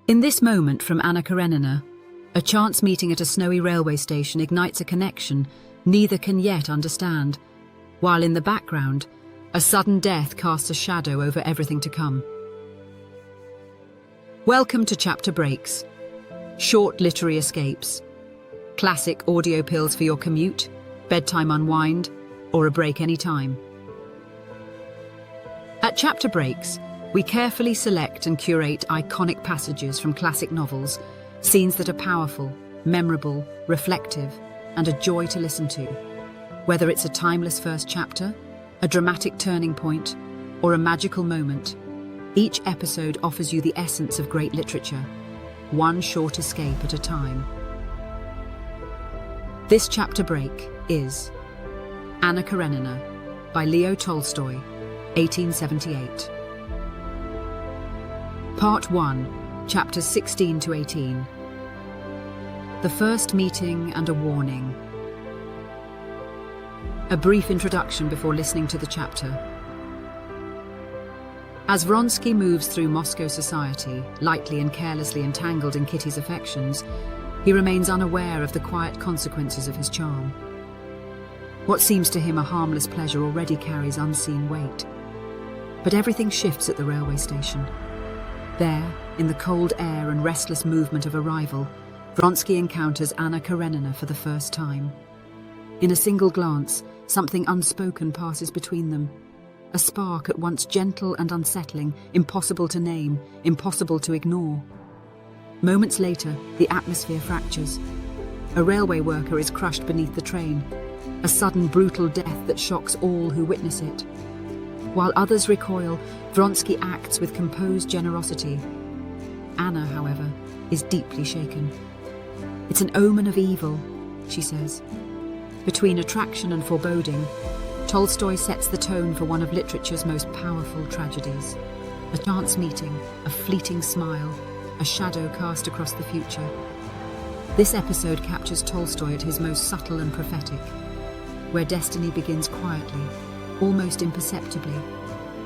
In this moment from Anna Karenina, a chance meeting at a snowy railway station ignites a connection neither can yet understand, while in the background, a sudden death casts a shadow over everything to come. Welcome to Chapter Breaks, short literary escapes, classic audio pills for your commute, bedtime unwind, or a break anytime. At Chapter Breaks, we carefully select and curate iconic passages from classic novels, scenes that are powerful, memorable, reflective, and a joy to listen to. Whether it's a timeless first chapter, a dramatic turning point, or a magical moment, each episode offers you the essence of great literature, one short escape at a time. This chapter break is Anna Karenina by Leo Tolstoy, 1878. Part 1, Chapters 16 to 18. The first meeting and a warning. A brief introduction before listening to the chapter. As Vronsky moves through Moscow society, lightly and carelessly entangled in Kitty's affections, he remains unaware of the quiet consequences of his charm. What seems to him a harmless pleasure already carries unseen weight. But everything shifts at the railway station. There, in the cold air and restless movement of arrival, Vronsky encounters Anna Karenina for the first time. In a single glance, something unspoken passes between them. A spark at once gentle and unsettling, impossible to name, impossible to ignore. Moments later, the atmosphere fractures. A railway worker is crushed beneath the train, a sudden brutal death that shocks all who witness it. While others recoil, Vronsky acts with composed generosity. Anna, however, is deeply shaken. "It's an omen of evil," she says. Between attraction and foreboding, Tolstoy sets the tone for one of literature's most powerful tragedies. A chance meeting, a fleeting smile, a shadow cast across the future. This episode captures Tolstoy at his most subtle and prophetic, where destiny begins quietly, almost imperceptibly,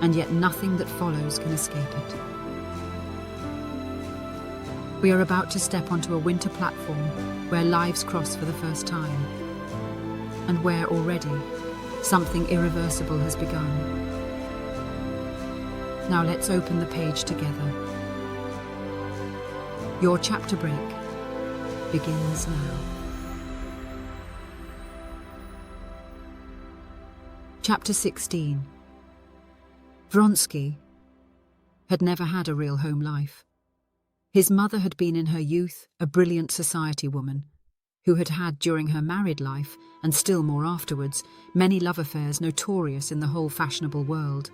and yet nothing that follows can escape it. We are about to step onto a winter platform where lives cross for the first time, and where already something irreversible has begun. Now let's open the page together. Your chapter break begins now. Chapter 16. Vronsky had never had a real home life. His mother had been in her youth a brilliant society woman, who had had during her married life, and still more afterwards, many love affairs notorious in the whole fashionable world.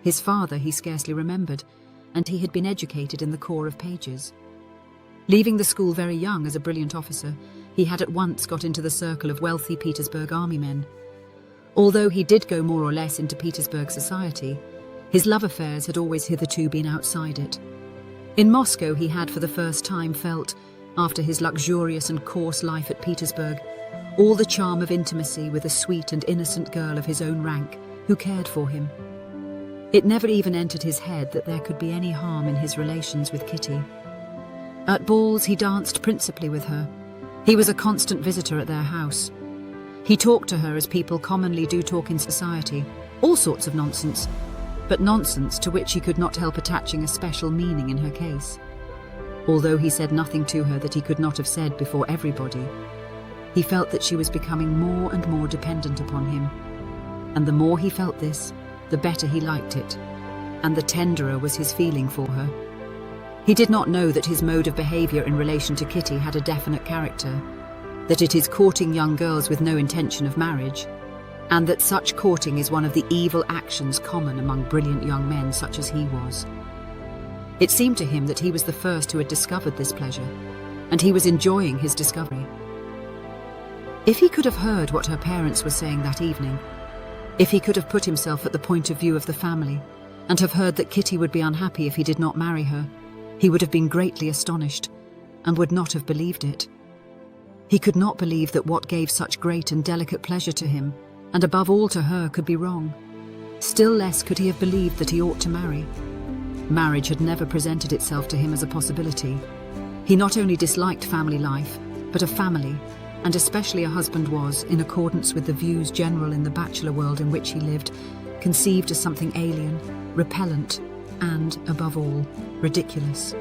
His father he scarcely remembered, and he had been educated in the Corps of Pages. Leaving the school very young as a brilliant officer, he had at once got into the circle of wealthy Petersburg army men. Although he did go more or less into Petersburg society, his love affairs had always hitherto been outside it. In Moscow he had for the first time felt, after his luxurious and coarse life at Petersburg, all the charm of intimacy with a sweet and innocent girl of his own rank who cared for him. It never even entered his head that there could be any harm in his relations with Kitty. At balls he danced principally with her. He was a constant visitor at their house. He talked to her as people commonly do talk in society, all sorts of nonsense, but nonsense to which he could not help attaching a special meaning in her case. Although he said nothing to her that he could not have said before everybody, he felt that she was becoming more and more dependent upon him. And the more he felt this, the better he liked it, and the tenderer was his feeling for her. He did not know that his mode of behavior in relation to Kitty had a definite character, that it is courting young girls with no intention of marriage, and that such courting is one of the evil actions common among brilliant young men such as he was. It seemed to him that he was the first who had discovered this pleasure, and he was enjoying his discovery. If he could have heard what her parents were saying that evening, if he could have put himself at the point of view of the family, and have heard that Kitty would be unhappy if he did not marry her, he would have been greatly astonished, and would not have believed it. He could not believe that what gave such great and delicate pleasure to him, and above all to her, could be wrong. Still less could he have believed that he ought to marry. Marriage had never presented itself to him as a possibility. He not only disliked family life, but a family, and especially a husband was, in accordance with the views general in the bachelor world in which he lived, conceived as something alien, repellent, and, above all, ridiculous.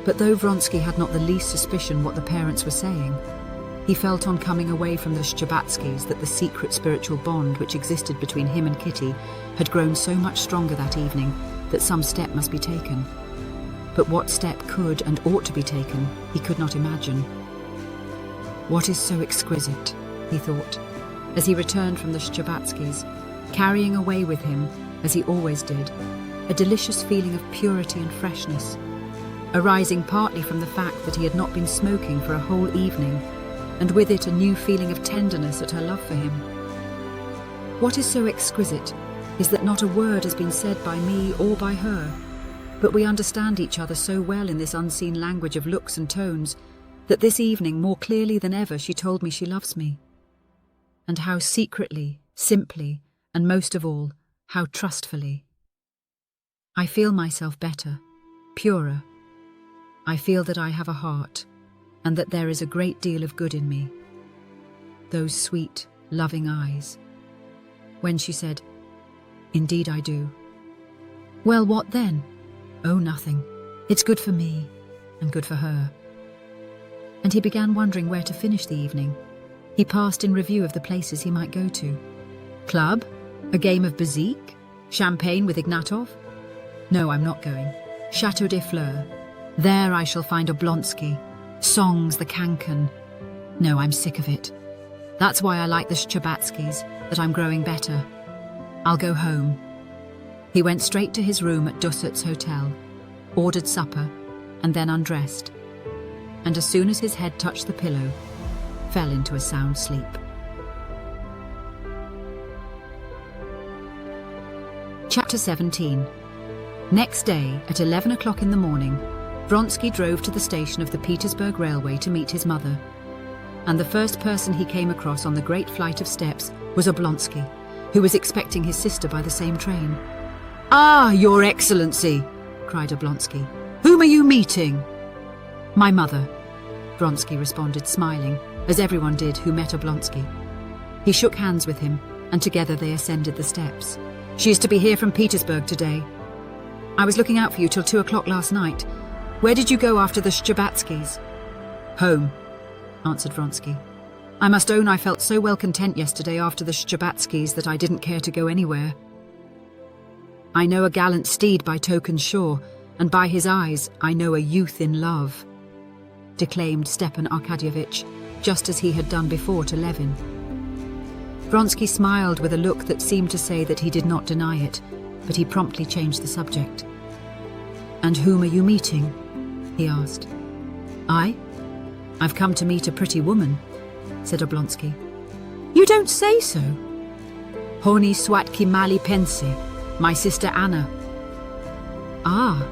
But though Vronsky had not the least suspicion what the parents were saying, he felt on coming away from the Szczebatskys that the secret spiritual bond which existed between him and Kitty had grown so much stronger that evening that some step must be taken. But what step could and ought to be taken, he could not imagine. What is so exquisite, he thought, as he returned from the Szczebatskys, carrying away with him, as he always did, a delicious feeling of purity and freshness, arising partly from the fact that he had not been smoking for a whole evening, and with it a new feeling of tenderness at her love for him. What is so exquisite is that not a word has been said by me or by her, but we understand each other so well in this unseen language of looks and tones that this evening, more clearly than ever, she told me she loves me. And how secretly, simply, and most of all, how trustfully. I feel myself better, purer. I feel that I have a heart, and that there is a great deal of good in me. Those sweet, loving eyes. When she said, "Indeed I do." Well, what then? Oh, nothing. It's good for me, and good for her. And he began wondering where to finish the evening. He passed in review of the places he might go to. Club? A game of bezique? Champagne with Ignatov? No, I'm not going. Chateau des Fleurs. There I shall find Oblonsky. Songs, the cancan. No, I'm sick of it. That's why I like the Szczebatskys, that I'm growing better. I'll go home. He went straight to his room at Dusset's hotel, ordered supper, and then undressed. And as soon as his head touched the pillow, fell into a sound sleep. Chapter 17. Next day, at 11 o'clock in the morning, Vronsky drove to the station of the Petersburg Railway to meet his mother. And the first person he came across on the great flight of steps was Oblonsky, who was expecting his sister by the same train. "Ah, Your Excellency!" cried Oblonsky. "Whom are you meeting?" "My mother," Vronsky responded, smiling, as everyone did who met Oblonsky. He shook hands with him, and together they ascended the steps. "She is to be here from Petersburg today. I was looking out for you till 2 o'clock last night. Where did you go after the Szczebatskys?" "Home," answered Vronsky. "I must own I felt so well content yesterday after the Szczebatskys that I didn't care to go anywhere. I know a gallant steed by token sure, and by his eyes I know a youth in love," declaimed Stepan Arkadyevitch, just as he had done before to Levin. Vronsky smiled with a look that seemed to say that he did not deny it, but he promptly changed the subject. "And whom are you meeting?" he asked. I've come to meet a pretty woman," said Oblonsky. "You don't say so." "Honi soit qui mal y pense, my sister Anna." "Ah,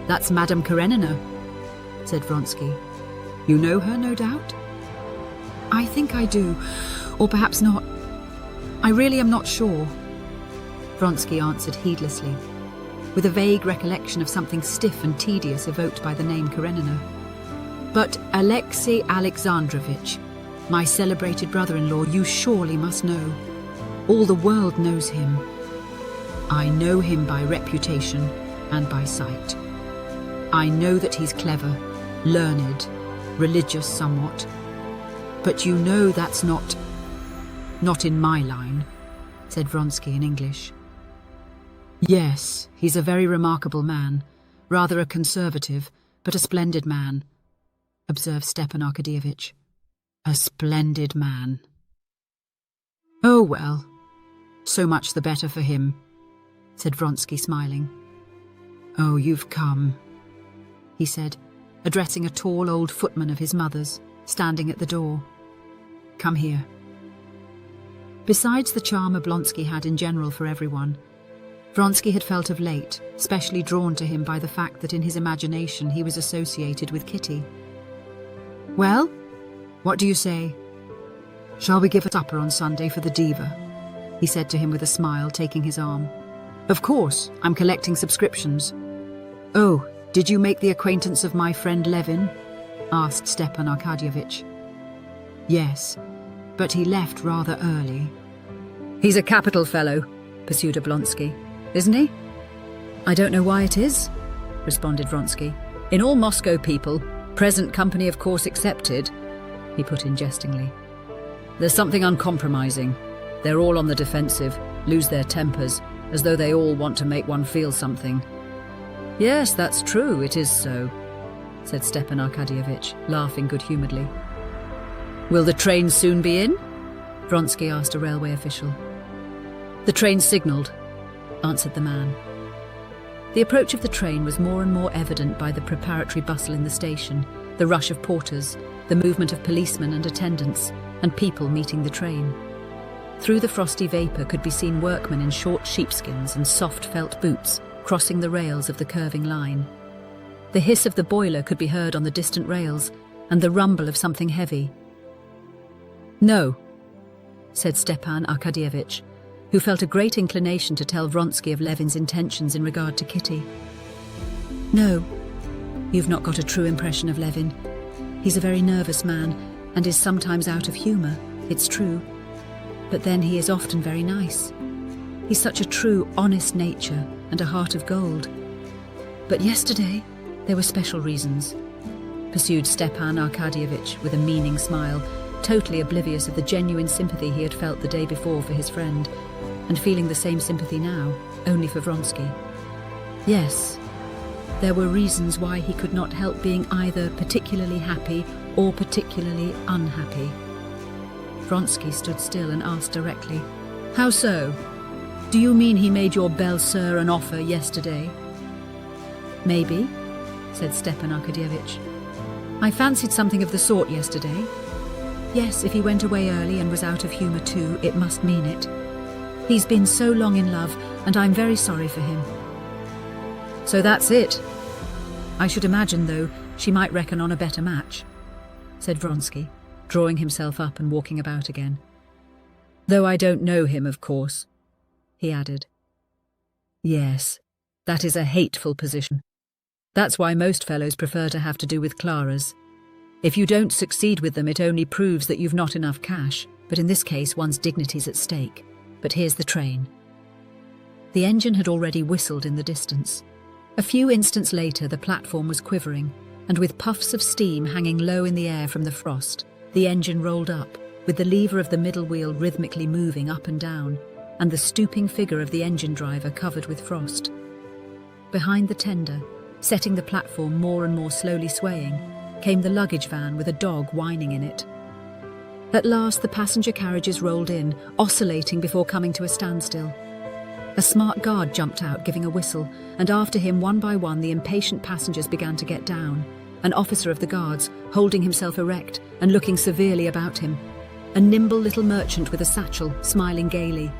that's Madame Karenina," said Vronsky. "You know her, no doubt?" "I think I do, or perhaps not. I really am not sure," Vronsky answered heedlessly, with a vague recollection of something stiff and tedious evoked by the name Karenina. "But Alexei Alexandrovitch, my celebrated brother-in-law, you surely must know. All the world knows him. I know him by reputation and by sight. I know that he's clever, learned, religious somewhat. But you know that's not in my line," said Vronsky in English. "Yes, he's a very remarkable man, rather a conservative, but a splendid man," observed Stepan Arkadyevitch. "A splendid man." "Oh, well, so much the better for him," said Vronsky, smiling. "Oh, you've come," he said, addressing a tall old footman of his mother's, standing at the door. "Come here." Besides the charm Oblonsky had in general for everyone, Vronsky had felt of late specially drawn to him by the fact that in his imagination he was associated with Kitty. "Well, what do you say? Shall we give a supper on Sunday for the diva?" he said to him with a smile, taking his arm. "Of course, I'm collecting subscriptions." "Oh, did you make the acquaintance of my friend Levin?" asked Stepan Arkadyevitch. "Yes, but he left rather early." "He's a capital fellow," pursued Oblonsky, "isn't he?" "I don't know why it is," responded Vronsky. "In all Moscow people, present company of course excepted," he put in jestingly. "There's something uncompromising. They're all on the defensive, lose their tempers, as though they all want to make one feel something." "Yes, that's true, it is so," said Stepan Arkadyevitch, laughing good-humouredly. "Will the train soon be in?" Vronsky asked a railway official. "The train signalled," answered the man. The approach of the train was more and more evident by the preparatory bustle in the station, the rush of porters, the movement of policemen and attendants, and people meeting the train. Through the frosty vapour could be seen workmen in short sheepskins and soft felt boots crossing the rails of the curving line. The hiss of the boiler could be heard on the distant rails, and the rumble of something heavy. "No," said Stepan Arkadyevitch, who felt a great inclination to tell Vronsky of Levin's intentions in regard to Kitty. "No, you've not got a true impression of Levin. He's a very nervous man, and is sometimes out of humour, it's true. But then he is often very nice. He's such a true, honest nature, and a heart of gold. But yesterday, there were special reasons," pursued Stepan Arkadyevitch with a meaning smile, totally oblivious of the genuine sympathy he had felt the day before for his friend, and feeling the same sympathy now, only for Vronsky. "Yes, there were reasons why he could not help being either particularly happy or particularly unhappy." Vronsky stood still and asked directly, "How so? Do you mean he made your belle-sœur an offer yesterday?" "Maybe," said Stepan Arkadyevitch. "I fancied something of the sort yesterday. Yes, if he went away early and was out of humour too, it must mean it. He's been so long in love, and I'm very sorry for him." "So that's it. I should imagine, though, she might reckon on a better match," said Vronsky, drawing himself up and walking about again. "Though I don't know him, of course," he added. "Yes, that is a hateful position. That's why most fellows prefer to have to do with Claras. If you don't succeed with them, it only proves that you've not enough cash, but in this case one's dignity's at stake. But here's the train." The engine had already whistled in the distance. A few instants later the platform was quivering, and with puffs of steam hanging low in the air from the frost, the engine rolled up, with the lever of the middle wheel rhythmically moving up and down, and the stooping figure of the engine driver covered with frost. Behind the tender, setting the platform more and more slowly swaying, came the luggage van with a dog whining in it. At last the passenger carriages rolled in, oscillating before coming to a standstill. A smart guard jumped out, giving a whistle, and after him one by one the impatient passengers began to get down, an officer of the guards holding himself erect and looking severely about him, a nimble little merchant with a satchel, smiling gaily,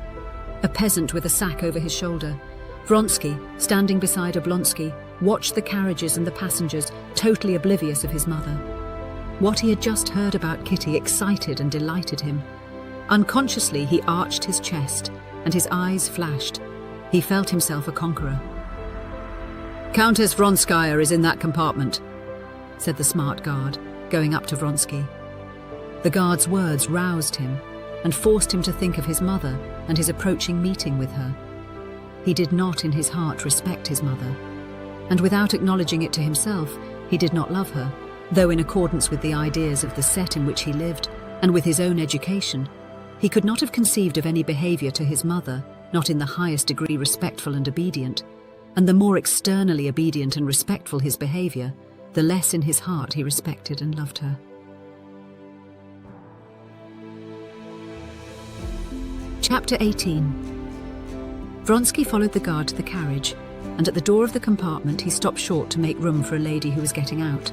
a peasant with a sack over his shoulder. Vronsky, standing beside Oblonsky, watched the carriages and the passengers, totally oblivious of his mother. What he had just heard about Kitty excited and delighted him. Unconsciously he arched his chest, and his eyes flashed. He felt himself a conqueror. "Countess Vronskaya is in that compartment," said the smart guard, going up to Vronsky. The guard's words roused him and forced him to think of his mother and his approaching meeting with her. He did not in his heart respect his mother, and without acknowledging it to himself, he did not love her, though in accordance with the ideas of the set in which he lived and with his own education, he could not have conceived of any behaviour to his mother not in the highest degree respectful and obedient, and the more externally obedient and respectful his behaviour, the less in his heart he respected and loved her. Chapter 18. Vronsky followed the guard to the carriage, and at the door of the compartment he stopped short to make room for a lady who was getting out.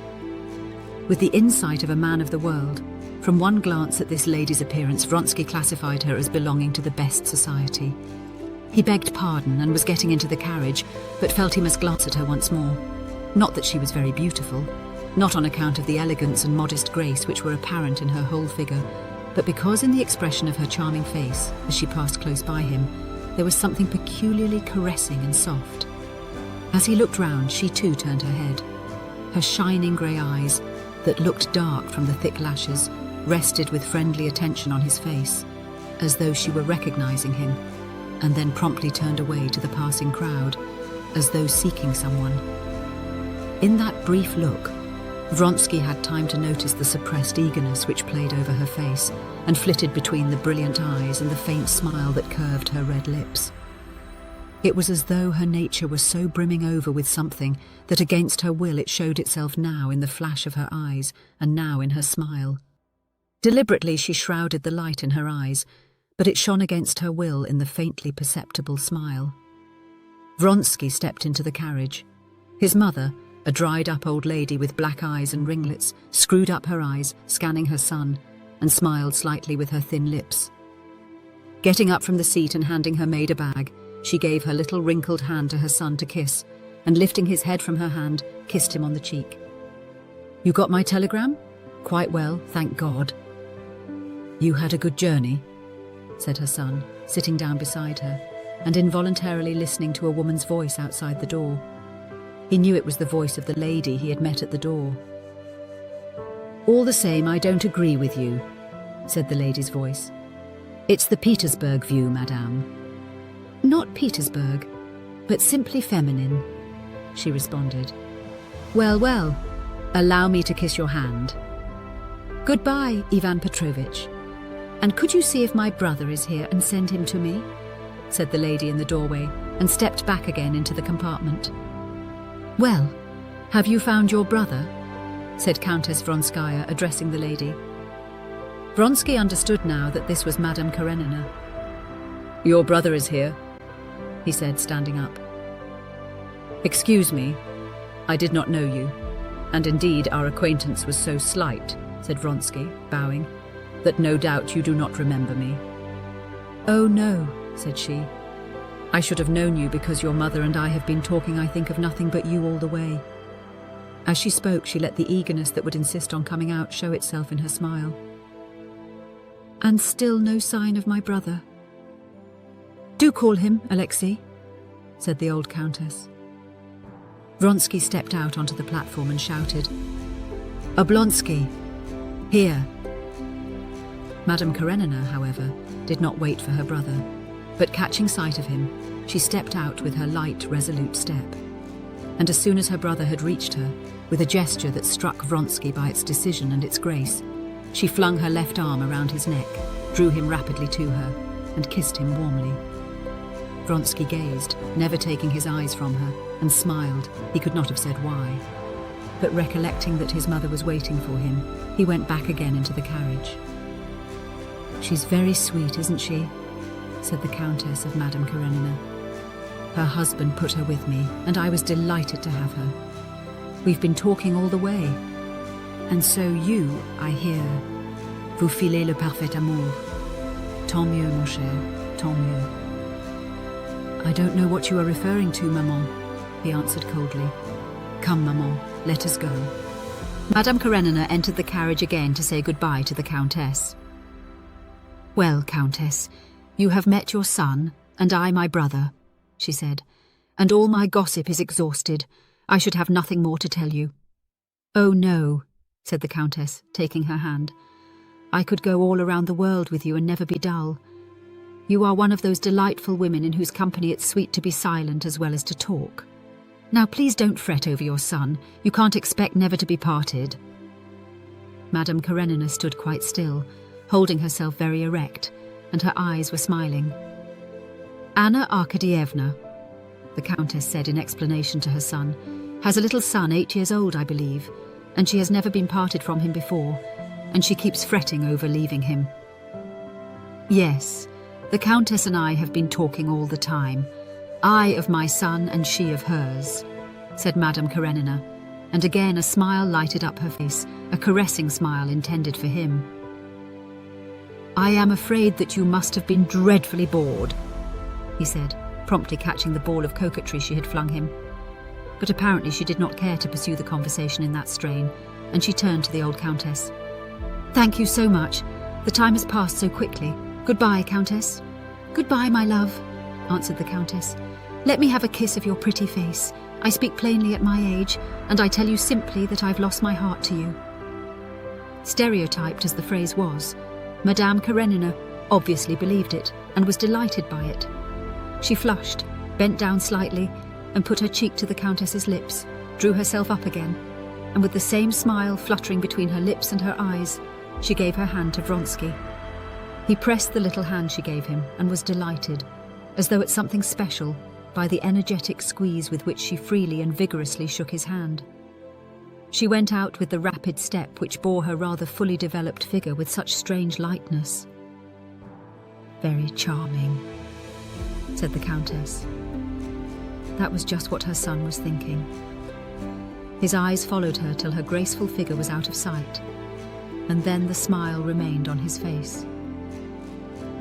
With the insight of a man of the world, from one glance at this lady's appearance, Vronsky classified her as belonging to the best society. He begged pardon and was getting into the carriage, but felt he must glance at her once more. Not that she was very beautiful, not on account of the elegance and modest grace which were apparent in her whole figure, but because in the expression of her charming face, as she passed close by him, there was something peculiarly caressing and soft. As he looked round, she too turned her head. Her shining grey eyes, that looked dark from the thick lashes, rested with friendly attention on his face, as though she were recognising him, and then promptly turned away to the passing crowd, as though seeking someone. In that brief look, Vronsky had time to notice the suppressed eagerness which played over her face and flitted between the brilliant eyes and the faint smile that curved her red lips. It was as though her nature was so brimming over with something that against her will it showed itself now in the flash of her eyes and now in her smile. Deliberately she shrouded the light in her eyes, but it shone against her will in the faintly perceptible smile. Vronsky stepped into the carriage. His mother, a dried-up old lady with black eyes and ringlets, screwed up her eyes, scanning her son, and smiled slightly with her thin lips. Getting up from the seat and handing her maid a bag, she gave her little wrinkled hand to her son to kiss, and lifting his head from her hand, kissed him on the cheek. "You got my telegram?" "Quite well, thank God." "You had a good journey?" said her son, sitting down beside her, and involuntarily listening to a woman's voice outside the door. He knew it was the voice of the lady he had met at the door. "All the same, I don't agree with you," said the lady's voice. "It's the Petersburg view, madame." "Not Petersburg, but simply feminine," she responded. "Well, well, allow me to kiss your hand." "Goodbye, Ivan Petrovich. And could you see if my brother is here and send him to me?" said the lady in the doorway, and stepped back again into the compartment. "Well, have you found your brother?" said Countess Vronskaya, addressing the lady. Vronsky understood now that this was Madame Karenina. "Your brother is here," he said, standing up. "Excuse me, I did not know you, and indeed our acquaintance was so slight," said Vronsky, bowing, "that no doubt you do not remember me." "Oh no," said she. "I should have known you because your mother and I have been talking, I think, of nothing but you all the way." As she spoke, she let the eagerness that would insist on coming out show itself in her smile. "And still no sign of my brother?" "Do call him, Alexei," said the old countess. Vronsky stepped out onto the platform and shouted, "Oblonsky, here!" Madame Karenina, however, did not wait for her brother, but catching sight of him, she stepped out with her light, resolute step. And as soon as her brother had reached her, with a gesture that struck Vronsky by its decision and its grace, she flung her left arm around his neck, drew him rapidly to her, and kissed him warmly. Vronsky gazed, never taking his eyes from her, and smiled, he could not have said why. But recollecting that his mother was waiting for him, he went back again into the carriage. "She's very sweet, isn't she?" said the Countess of Madame Karenina. "Her husband put her with me, and I was delighted to have her. We've been talking all the way. And so you, I hear, vous filez le parfait amour. Tant mieux, mon cher, tant mieux." "I don't know what you are referring to, maman," he answered coldly. "Come, maman, let us go." Madame Karenina entered the carriage again to say goodbye to the Countess. "Well, Countess, you have met your son, and I my brother," she said, "and all my gossip is exhausted. I should have nothing more to tell you." "Oh no," said the Countess, taking her hand. "I could go all around the world with you and never be dull. You are one of those delightful women in whose company it's sweet to be silent as well as to talk. Now please don't fret over your son. You can't expect never to be parted." Madame Karenina stood quite still, holding herself very erect, and her eyes were smiling. "Anna Arkadyevna," the Countess said in explanation to her son, "has a little son 8 years old, I believe, and she has never been parted from him before, and she keeps fretting over leaving him." "Yes, the Countess and I have been talking all the time, I of my son and she of hers," said Madame Karenina, and again a smile lighted up her face, a caressing smile intended for him. "I am afraid that you must have been dreadfully bored," he said, promptly catching the ball of coquetry she had flung him. But apparently she did not care to pursue the conversation in that strain, and she turned to the old Countess. "Thank you so much. The time has passed so quickly. Goodbye, Countess." "Goodbye, my love," answered the Countess. "Let me have a kiss of your pretty face. I speak plainly at my age, and I tell you simply that I've lost my heart to you." Stereotyped as the phrase was, Madame Karenina obviously believed it and was delighted by it. She flushed, bent down slightly, and put her cheek to the Countess's lips, drew herself up again, and with the same smile fluttering between her lips and her eyes, she gave her hand to Vronsky. He pressed the little hand she gave him and was delighted, as though at something special, by the energetic squeeze with which she freely and vigorously shook his hand. She went out with the rapid step which bore her rather fully developed figure with such strange lightness. "Very charming," said the Countess. That was just what her son was thinking. His eyes followed her till her graceful figure was out of sight, and then the smile remained on his face.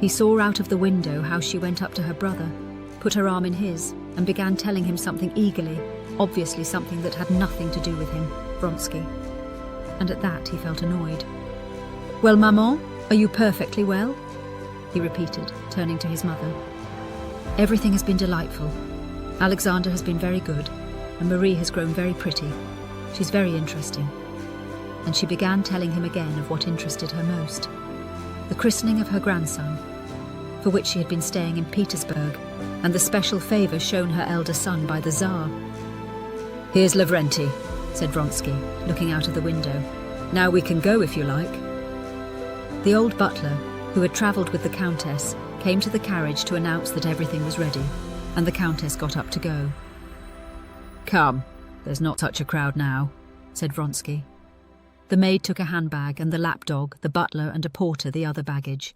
He saw out of the window how she went up to her brother, put her arm in his, and began telling him something eagerly, obviously something that had nothing to do with him, Vronsky. And at that he felt annoyed. "Well, maman, are you perfectly well?" he repeated, turning to his mother. "Everything has been delightful. Alexander has been very good, and Marie has grown very pretty. She's very interesting." And she began telling him again of what interested her most. The christening of her grandson, for which she had been staying in Petersburg, and the special favour shown her elder son by the Tsar. "Here's Lavrenti," said Vronsky, looking out of the window. "Now we can go if you like." The old butler, who had travelled with the Countess, came to the carriage to announce that everything was ready, and the Countess got up to go. "Come, there's not such a crowd now," said Vronsky. The maid took a handbag and the lapdog, the butler and a porter the other baggage.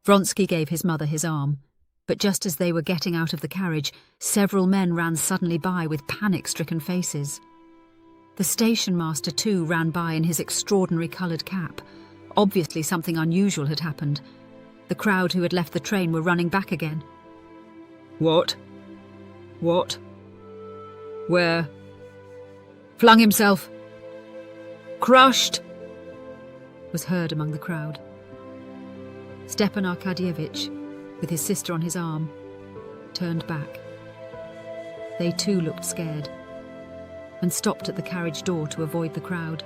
Vronsky gave his mother his arm, but just as they were getting out of the carriage, several men ran suddenly by with panic-stricken faces. The station master too ran by in his extraordinary coloured cap. Obviously something unusual had happened. The crowd who had left the train were running back again. "What? What? Where? Flung himself? Crushed?" was heard among the crowd. Stepan Arkadyevitch, with his sister on his arm, turned back. They too looked scared, and stopped at the carriage door to avoid the crowd.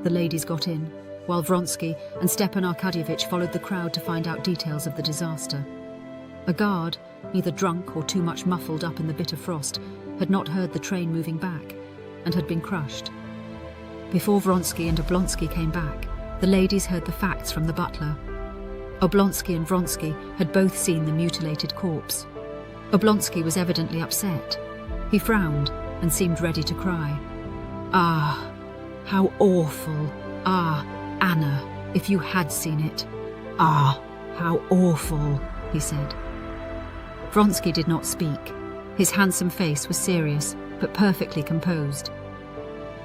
The ladies got in, while Vronsky and Stepan Arkadyevitch followed the crowd to find out details of the disaster. A guard, either drunk or too much muffled up in the bitter frost, had not heard the train moving back, and had been crushed. Before Vronsky and Oblonsky came back, the ladies heard the facts from the butler. Oblonsky and Vronsky had both seen the mutilated corpse. Oblonsky was evidently upset. He frowned and seemed ready to cry. "Ah, how awful! Ah, Anna, if you had seen it! Ah, how awful!" he said. Vronsky did not speak. His handsome face was serious, but perfectly composed.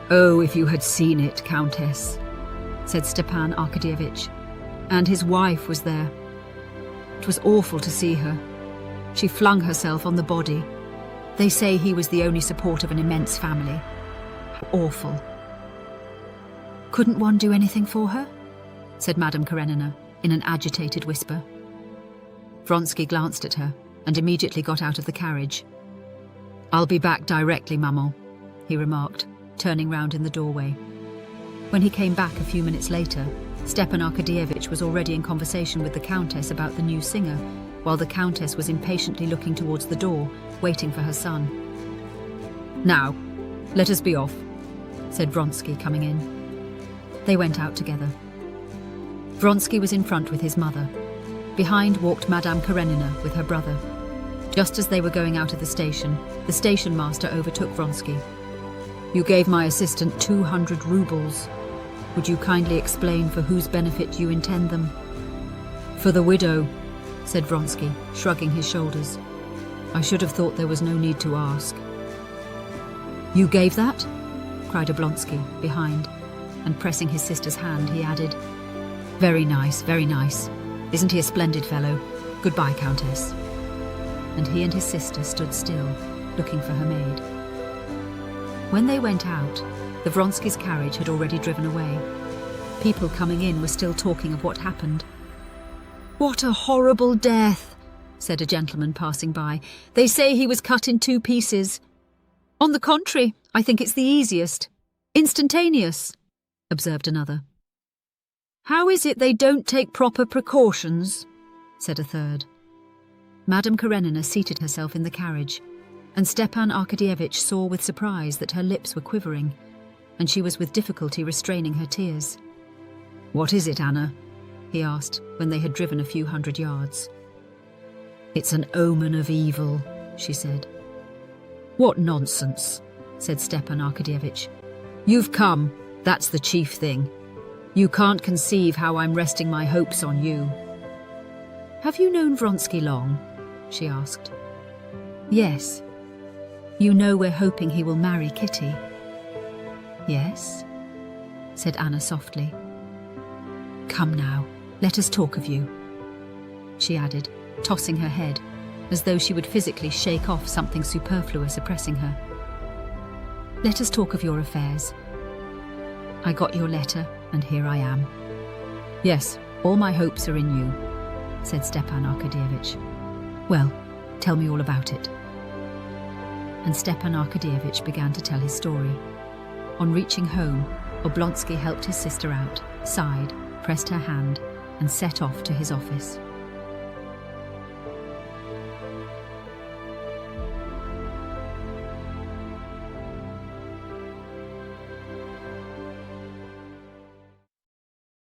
"Oh, if you had seen it, Countess," said Stepan Arkadyevitch. "And his wife was there. It was awful to see her. She flung herself on the body. They say he was the only support of an immense family. How awful." "Couldn't one do anything for her?" said Madame Karenina in an agitated whisper. Vronsky glanced at her and immediately got out of the carriage. "I'll be back directly, maman," he remarked, turning round in the doorway. When he came back a few minutes later, Stepan Arkadyevitch was already in conversation with the Countess about the new singer, while the Countess was impatiently looking towards the door, waiting for her son. "Now, let us be off," said Vronsky, coming in. They went out together. Vronsky was in front with his mother. Behind walked Madame Karenina with her brother. Just as they were going out of the station master overtook Vronsky. "You gave my assistant 200 rubles. Would you kindly explain for whose benefit you intend them?" "For the widow," said Vronsky, shrugging his shoulders. "I should have thought there was no need to ask." "You gave that?" cried Oblonsky, behind, and pressing his sister's hand, he added, very nice. Isn't he a splendid fellow? Goodbye, Countess." And he and his sister stood still, looking for her maid. When they went out, the Vronsky's carriage had already driven away. People coming in were still talking of what happened. "What a horrible death," said a gentleman passing by. "They say he was cut in 2 pieces." On the contrary, I think it's the easiest. Instantaneous, observed another. How is it they don't take proper precautions? Said a third. Madame Karenina seated herself in the carriage, and Stepan Arkadyevitch saw with surprise that her lips were quivering, and she was with difficulty restraining her tears. What is it, Anna? He asked when they had driven a few hundred yards. It's an omen of evil, she said. What nonsense, said Stepan Arkadyevitch. You've come, that's the chief thing. You can't conceive how I'm resting my hopes on you. Have you known Vronsky long? She asked. Yes. You know we're hoping he will marry Kitty. Yes, said Anna softly. Come now, let us talk of you, she added, tossing her head, as though she would physically shake off something superfluous oppressing her. Let us talk of your affairs. I got your letter, and here I am. Yes, all my hopes are in you, said Stepan Arkadyevitch. Well, tell me all about it. And Stepan Arkadyevitch began to tell his story. On reaching home, Oblonsky helped his sister out, sighed, pressed her hand, and set off to his office.